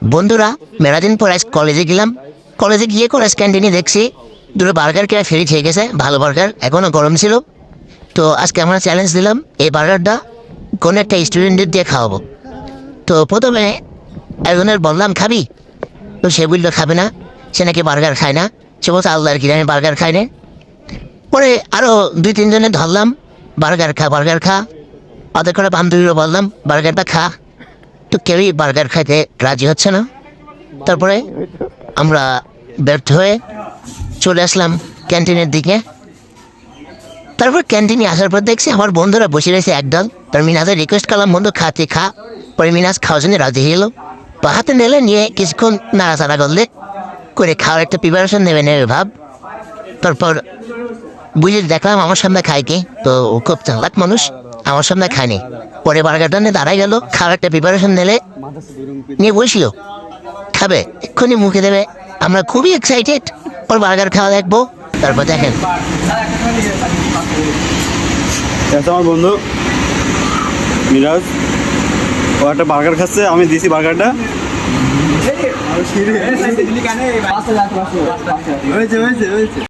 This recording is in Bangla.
বন্ধুরা, মেলাদিন পর আজ কলেজে গেলাম। কলেজে গিয়ে কলেজ ক্যান্টিনে দেখছি দুটো বার্গার খেয়ে ফ্রি খেয়ে গেছে, ভালো বার্গার, এখনও গরম ছিল। তো আজকে আমরা চ্যালেঞ্জ দিলাম এই বার্গারটা কোনো একটা স্টুডেন্টের দিয়ে খাওয়াবো। তো প্রথমে একজনের বললাম খাবি, তো সে বললো খাবে না, সে নাকি বার্গার খায় না। সে বলছে আল্লাহর কি আমি বার্গার খাই না। পরে আরও দুই তিনজনে ধরলাম বার্গার খা বার্গার খা। ওদের করে বান্ধবীরও বললাম বার্গারটা খা। তো কেউই বার্গার খাইতে রাজি হচ্ছে না। তারপরে আমরা ব্যর্থ হয়ে চলে আসলাম ক্যান্টিনের দিকে। তারপর ক্যান্টিনে আসার পর দেখছি আমার বন্ধুরা বসে রয়েছে একদল। তার মিনাজের রিকোয়েস্ট করলাম বন্ধু খাতে খা। পরে মিনাজ খাওয়ার জন্য রাজি হয়ে এলো। বা হাতে নিলে নিয়ে কিছুক্ষণ নাড়াচাড়া করলে করে খাওয়ার একটা প্রিপারেশন নেবে ভাব। তারপর বুঝে দেখলাম আমার সামনে খায় কি, তো ও খুব চালাক মানুষ, আমার সামনে খায়নি। পরে বার্গারটা নিয়ে দাঁড়াই গেল, খাওয়ার একটা প্রিপারেশন নিয়ে বসলো, খাবে এক্ষুনি মুখে দেবে। আমরা খুবই এক্সাইটেড ওর বার্গার খাওয়া দেখবো। তারপর দেখেন আমার বন্ধু মিরাজ, ও একটা বার্গার খাচ্ছে, আমি দিছি বার্গারটা। হয়েছে হয়েছে হয়েছে